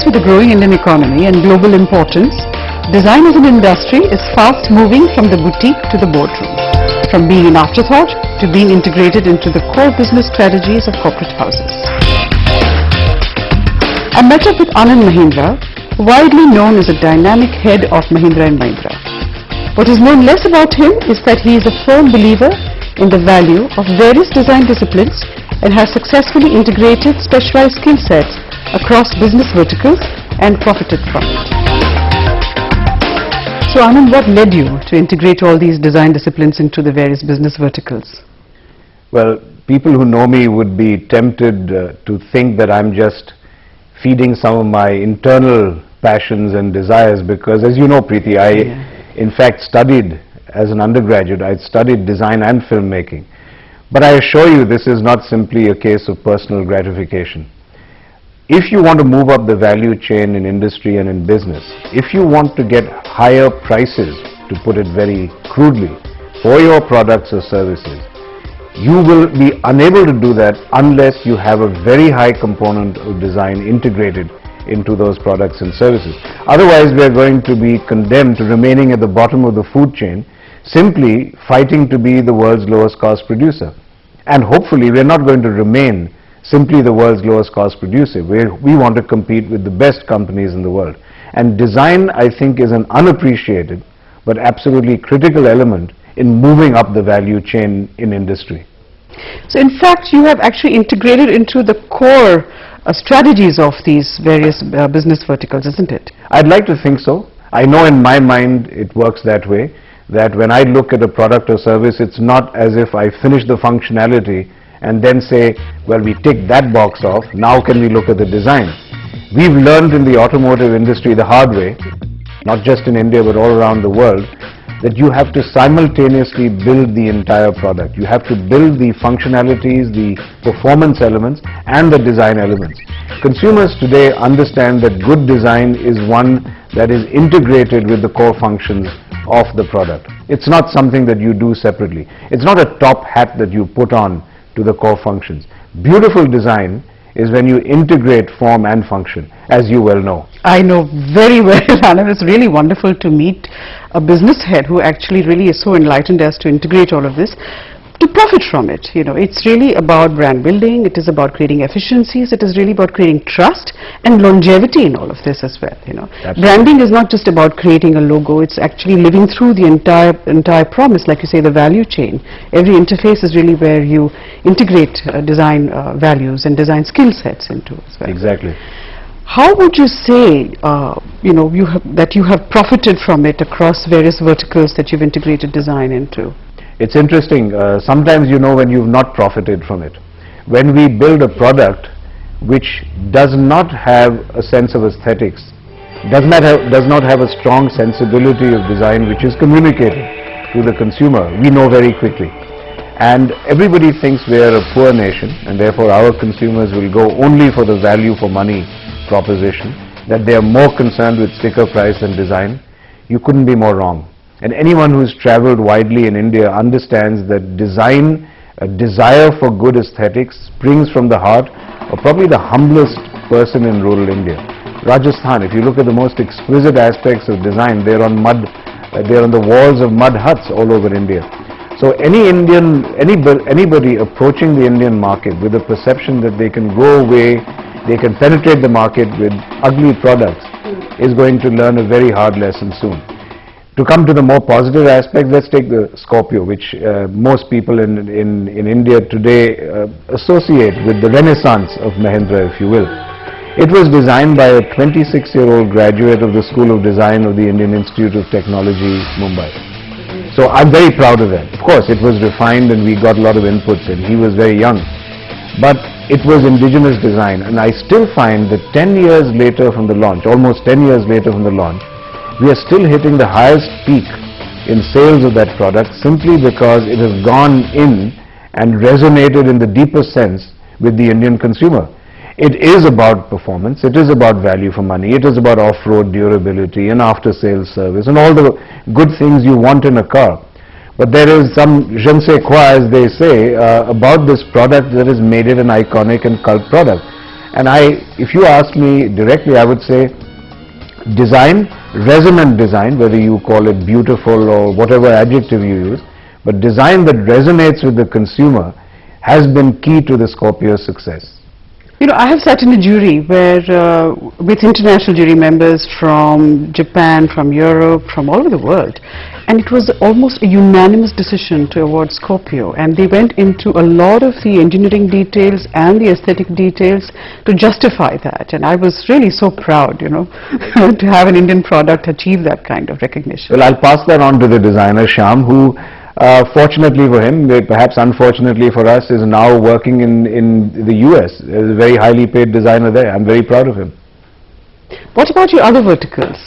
Faced with the growing Indian economy and global importance, design as an industry is fast moving from the boutique to the boardroom, from being an afterthought to being integrated into the core business strategies of corporate houses. I met up with Anand Mahindra, widely known as a dynamic head of Mahindra & Mahindra. What is known less about him is that he is a firm believer in the value of various design disciplines and has successfully integrated specialized skill sets across business verticals and profited from it. So Anand, what led you to integrate all these design disciplines into the various business verticals? Well, people who know me would be tempted to think that I'm just feeding some of my internal passions and desires, because as you know, Preeti, I in fact studied as an undergraduate, I studied design and filmmaking. But I assure you, this is not simply a case of personal gratification. If you want to move up the value chain in industry and in business, if you want to get higher prices, to put it very crudely, for your products or services, you will be unable to do that unless you have a very high component of design integrated into those products and services. Otherwise, we are going to be condemned to remaining at the bottom of the food chain, simply fighting to be the world's lowest cost producer. And hopefully, we are not going to remain simply the world's lowest cost producer. We want to compete with the best companies in the world. And design, I think, is an unappreciated but absolutely critical element in moving up the value chain in industry. So in fact, you have actually integrated into the core strategies of these various business verticals, isn't it? I'd like to think so. I know in my mind it works that way, that when I look at a product or service, it's not as if I finish the functionality and then say, well, we tick that box off, now can we look at the design? We've learned in the automotive industry the hard way, not just in India but all around the world, that you have to simultaneously build the entire product. You have to build the functionalities, the performance elements and the design elements. Consumers today understand that good design is one that is integrated with the core functions of the product. It's not something that you do separately. It's not a top hat that you put on to the core functions. Beautiful design is when you integrate form and function, as you well know. I know very well, Anand. It's really wonderful to meet a business head who actually really is so enlightened as to integrate all of this, to profit from it. You know, it's really about brand building, it is about creating efficiencies, it is really about creating trust and longevity in all of this as well. You know, Absolutely. Branding is not just about creating a logo, it's actually living through the entire promise, like you say, the value chain. Every interface is really where you integrate design values and design skill sets into as well. Exactly. How would you say, that you have profited from it across various verticals that you've integrated design into? It's interesting, sometimes you know when you've not profited from it. When we build a product which does not have a sense of aesthetics, does not have a strong sensibility of design which is communicated to the consumer, we know very quickly. And everybody thinks we are a poor nation and therefore our consumers will go only for the value for money proposition, that they are more concerned with sticker price than design. You couldn't be more wrong. And anyone who's traveled widely in India understands that design, a desire for good aesthetics, springs from the heart of probably the humblest person in rural India. Rajasthan, if you look at the most exquisite aspects of design, they're on mud, they're on the walls of mud huts all over India. So anybody approaching the Indian market with the perception that they can go away, they can penetrate the market with ugly products, is going to learn a very hard lesson soon. To come to the more positive aspect, let's take the Scorpio, which most people in India today associate with the renaissance of Mahindra, if you will. It was designed by a 26-year-old graduate of the School of Design of the Indian Institute of Technology, Mumbai. So I'm very proud of that. Of course, it was refined and we got a lot of inputs and he was very young. But it was indigenous design, and I still find that 10 years later from the launch, almost 10 years later from the launch, we are still hitting the highest peak in sales of that product simply because it has gone in and resonated in the deepest sense with the Indian consumer. It is about performance, it is about value for money, it is about off-road durability and after-sales service and all the good things you want in a car. But there is some je ne sais quoi, as they say, about this product that has made it an iconic and cult product. And if you ask me directly, I would say design, resonant design, whether you call it beautiful or whatever adjective you use, but design that resonates with the consumer has been key to the Scorpio's success. You know, I have sat in a jury where, with international jury members from Japan, from Europe, from all over the world, and it was almost a unanimous decision to award Scorpio, and they went into a lot of the engineering details and the aesthetic details to justify that, and I was really so proud, you know, to have an Indian product achieve that kind of recognition. Well, I'll pass that on to the designer, Shyam, who fortunately for him, perhaps unfortunately for us, is now working in the US. He's a very highly paid designer there. I'm very proud of him. What about your other verticals,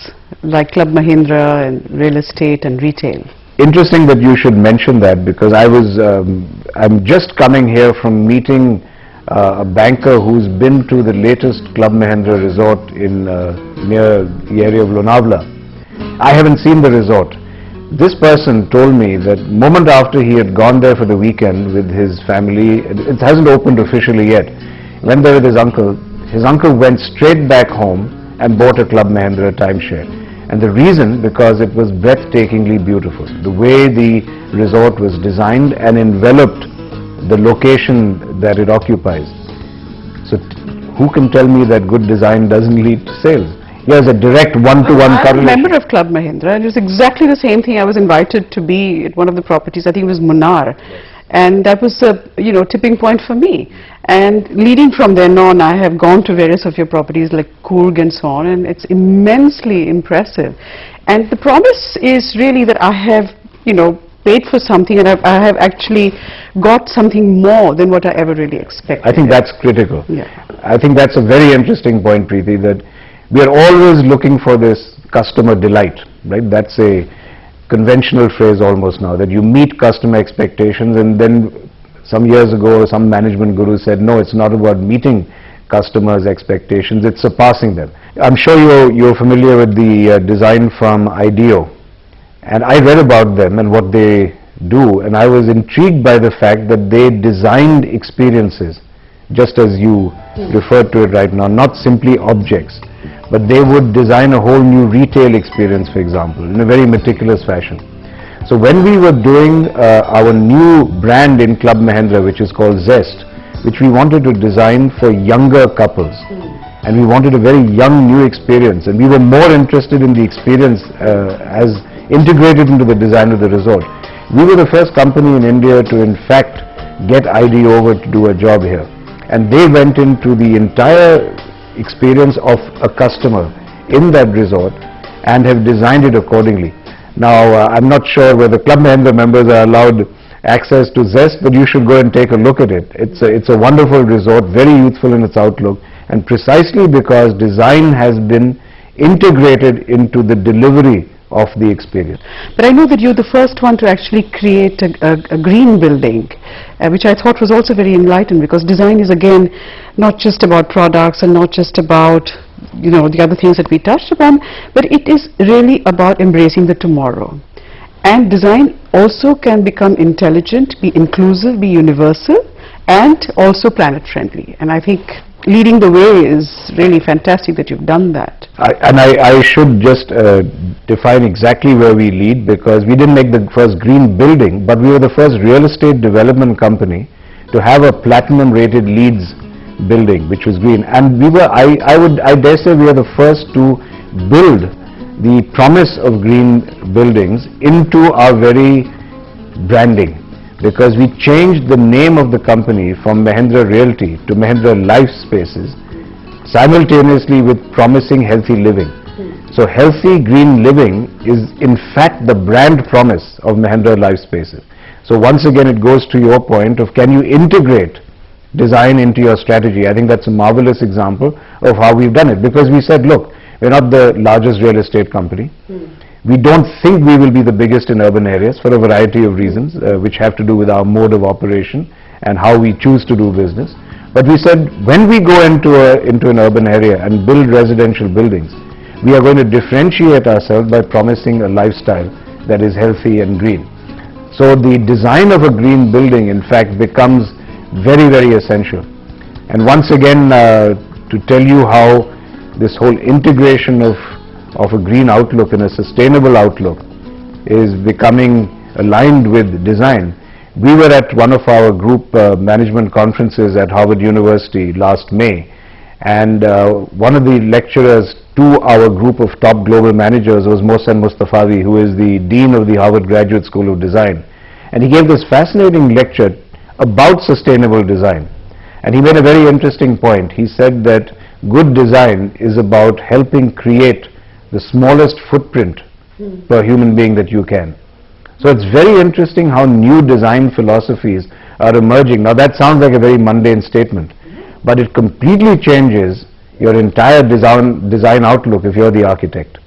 like Club Mahindra and real estate and retail? Interesting that you should mention that, because I'm just coming here from meeting a banker who's been to the latest Club Mahindra resort in near the area of Lonavala. I haven't seen the resort. This person told me that moment after he had gone there for the weekend with his family, it hasn't opened officially yet, went there with his uncle went straight back home and bought a Club Mahindra timeshare. And the reason, because it was breathtakingly beautiful. The way the resort was designed and enveloped the location that it occupies. So who can tell me that good design doesn't lead to sales? Here's a direct one-to-one correlation. I'm a member of Club Mahindra, and it was exactly the same thing. I was invited to be at one of the properties, I think it was Munnar, and that was a tipping point for me. And leading from then on, I have gone to various of your properties like Coorg and so on, and it's immensely impressive. And the promise is really that I have, paid for something, and I have actually got something more than what I ever really expected. I think that's critical. Yeah. I think that's a very interesting point, Preeti, that we are always looking for this customer delight, right? That's a conventional phrase almost now, that you meet customer expectations, and then some years ago some management guru said, no, it's not about meeting customers' expectations, it's surpassing them. I'm sure you're familiar with the design firm IDEO, and I read about them and what they do, and I was intrigued by the fact that they designed experiences, just as you referred to it right now, not simply objects, but they would design a whole new retail experience, for example, in a very meticulous fashion. So when we were doing our new brand in Club Mahindra, which is called ZEST, which we wanted to design for younger couples, and we wanted a very young new experience, and we were more interested in the experience as integrated into the design of the resort. We were the first company in India to in fact get ID over to do a job here, and they went into the entire experience of a customer in that resort and have designed it accordingly. Now I'm not sure whether Club Mahindra members are allowed access to ZEST, but you should go and take a look at it. It's a wonderful resort, very youthful in its outlook, and precisely because design has been integrated into the delivery of the experience. But I know that you're the first one to actually create a green building, which I thought was also very enlightened, because design is again not just about products and not just about the other things that we touched upon, but it is really about embracing the tomorrow. And design also can become intelligent, be inclusive, be universal, and also planet friendly. And I think leading the way is really fantastic that you've done that. I should just define exactly where we lead, because we didn't make the first green building, but we were the first real estate development company to have a platinum rated LEEDs building which was green. And we were, I dare say, we are the first to build the promise of green buildings into our very branding, because we changed the name of the company from Mahindra Realty to Mahindra LIFESPACES, simultaneously with promising healthy living. So healthy green living is in fact the brand promise of Mahindra LIFESPACES. So once again it goes to your point of, can you integrate design into your strategy? I think that's a marvelous example of how we've done it, because we said, look, we're not the largest real estate company. We don't think we will be the biggest in urban areas for a variety of reasons, which have to do with our mode of operation and how we choose to do business. But we said, when we go into an urban area and build residential buildings, we are going to differentiate ourselves by promising a lifestyle that is healthy and green. So the design of a green building in fact becomes very, very essential. And once again, to tell you how this whole integration of a green outlook and a sustainable outlook is becoming aligned with design. We were at one of our group management conferences at Harvard University last May, and one of the lecturers to our group of top global managers was Mohsen Mustafavi, who is the Dean of the Harvard Graduate School of Design. And he gave this fascinating lecture about sustainable design. And he made a very interesting point. He said that good design is about helping create the smallest footprint per human being that you can. So it's very interesting how new design philosophies are emerging. Now that sounds like a very mundane statement, but it completely changes your entire design outlook if you're the architect.